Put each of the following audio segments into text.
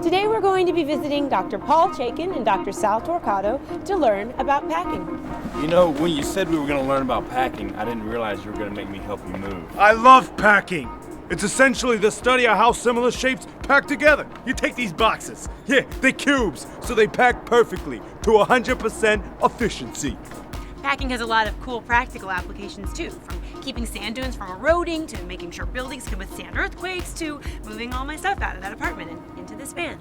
Today we're going to be visiting Dr. Paul Chaikin and Dr. Sal Torquato to learn about packing. You know, when you said we were going to learn about packing, I didn't realize you were going to make me help you move. I love packing. It's essentially the study of how similar shapes pack together. You take these boxes. Yeah, they're cubes, so they pack perfectly to 100% efficiency. Packing has a lot of cool practical applications too, from keeping sand dunes from eroding, to making sure buildings can withstand earthquakes, to moving all my stuff out of that apartment and into this van.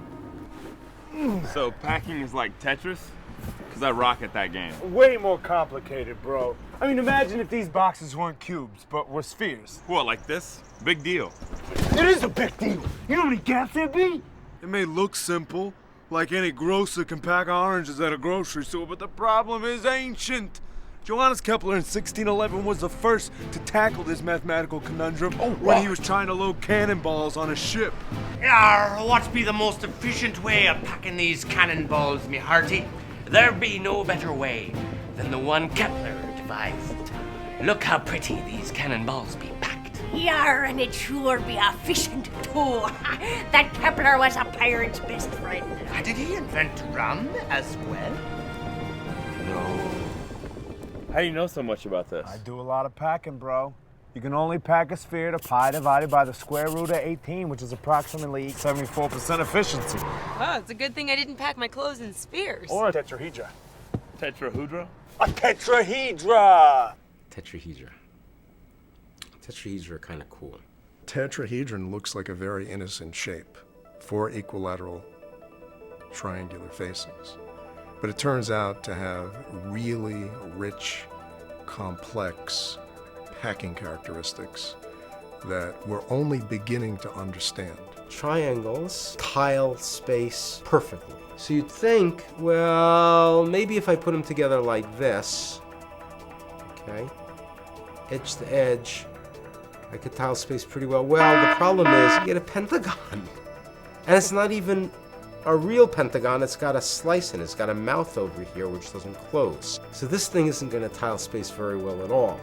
So packing is like Tetris? Because I rock at that game. Way more complicated, bro. I mean, imagine if these boxes weren't cubes, but were spheres. What, like this? Big deal. It is a big deal. You know how many gaps there'd be? It may look simple, like any grocer can pack oranges at a grocery store, but the problem is ancient. Johannes Kepler in 1611 was the first to tackle this mathematical conundrum when he was trying to load cannonballs on a ship. What be the most efficient way of packing these cannonballs, me hearty? There be no better way than the one Kepler devised. Look how pretty these cannonballs be packed. And it sure be efficient too. That Kepler was a pirate's best friend. Did he invent rum as well? No. How do you know so much about this? I do a lot of packing, bro. You can only pack a sphere to pi divided by the square root of 18, which is approximately 74% efficiency. Oh, it's a good thing I didn't pack my clothes in spheres. Or a tetrahedra. Tetrahedra? A tetrahedra! Tetrahedra. Tetrahedra are kind of cool. Tetrahedron looks like a very innocent shape, 4 equilateral triangular faces. But it turns out to have really rich, complex packing characteristics that we're only beginning to understand. Triangles tile space perfectly. So you'd think, well, maybe if I put them together like this, okay, edge to edge, I could tile space pretty well. Well, the problem is you get a pentagon. And it's not even a real pentagon. It's got a slice in it. It's got a mouth over here which doesn't close. So this thing isn't going to tile space very well at all.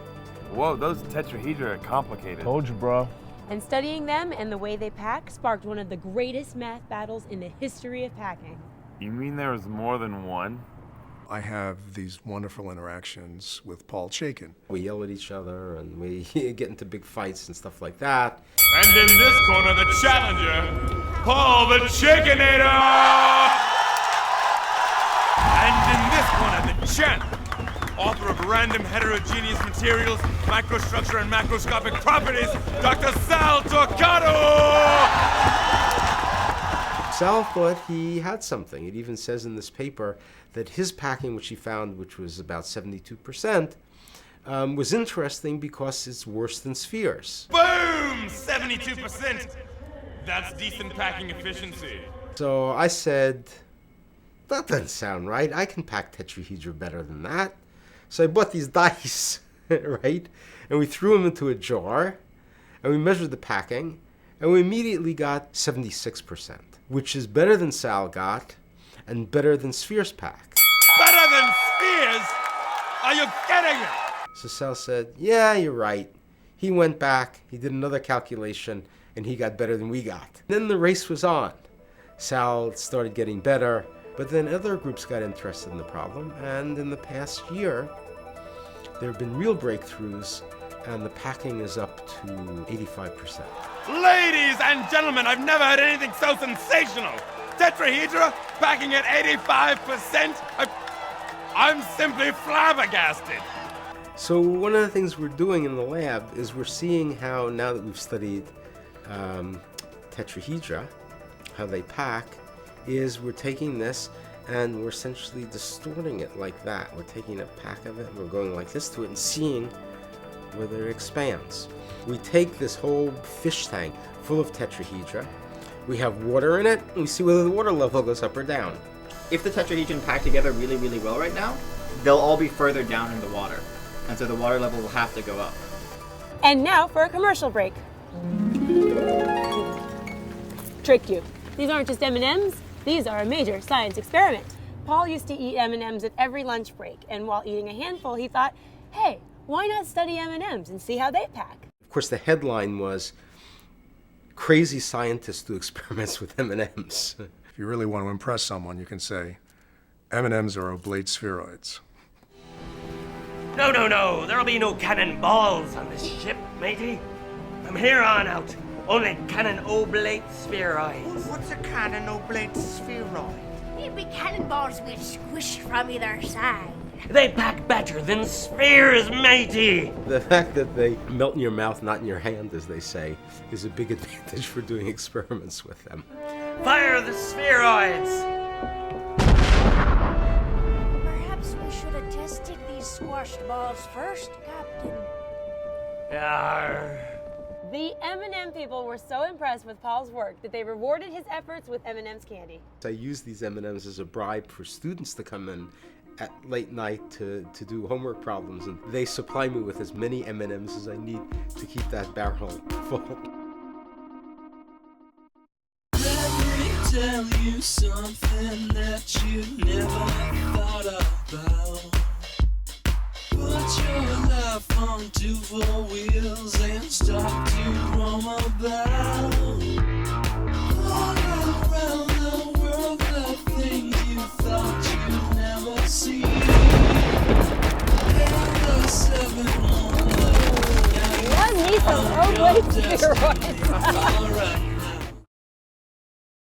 Whoa, those tetrahedra are complicated. Told you, bro. And studying them and the way they pack sparked one of the greatest math battles in the history of packing. You mean there was more than one? I have these wonderful interactions with Paul Chaikin. We yell at each other and we get into big fights and stuff like that. And in this corner, the challenger, Paul the Chaikinator! And in this corner, the champ, author of Random Heterogeneous Materials, Microstructure and Macroscopic Properties, Dr. Sal Torquato! Sal thought he had something. It even says in this paper that his packing, which he found, which was about 72%, was interesting because it's worse than spheres. Boom! 72%! That's decent packing efficiency. So I said, that doesn't sound right. I can pack tetrahedra better than that. So I bought these dice, right? And we threw them into a jar, and we measured the packing, and we immediately got 76%, which is better than Sal got, and better than spheres packed. Better than spheres? Are you kidding me? So Sal said, yeah, you're right. He went back, he did another calculation, and he got better than we got. Then the race was on. Sal started getting better, but then other groups got interested in the problem, and in the past year, there have been real breakthroughs, and the packing is up to 85%. Ladies and gentlemen, I've never heard anything so sensational. Tetrahedra packing at 85%? I'm simply flabbergasted. So one of the things we're doing in the lab is we're seeing how, now that we've studied tetrahedra, how they pack, is we're taking this and we're essentially distorting it like that. We're taking a pack of it and we're going like this to it and seeing whether it expands. We take this whole fish tank full of tetrahedra, we have water in it, and we see whether the water level goes up or down. If the tetrahedron pack together really, really well right now, they'll all be further down in the water. And so the water level will have to go up. And now for a commercial break. Tricked you. These aren't just M&Ms, these are a major science experiment. Paul used to eat M&Ms at every lunch break, and while eating a handful, he thought, hey, why not study M&Ms and see how they pack? Of course, the headline was, crazy scientists do experiments with M&Ms. If you really want to impress someone, you can say, M&Ms are oblate spheroids. No, no, no. There'll be no cannonballs on this ship, matey. From here on out, only cannon oblate spheroids. What's a cannon oblate spheroid? It'd be cannonballs with squish from either side. They pack better than spheres, matey. The fact that they melt in your mouth, not in your hand, as they say, is a big advantage for doing experiments with them. Fire the spheroids. Perhaps we should have tested these squashed balls first, Captain. Arr. The M&M people were so impressed with Paul's work that they rewarded his efforts with M&M's candy. I use these M&Ms as a bribe for students to come in at late night to do homework problems, and they supply me with as many M&Ms as I need to keep that barrel full. Let me tell you something that you never thought about. Put your life on 2 4 wheels and start to roam about. All around the world, the things you thought you'd never see. And the 7 Love me some oblate spheroids.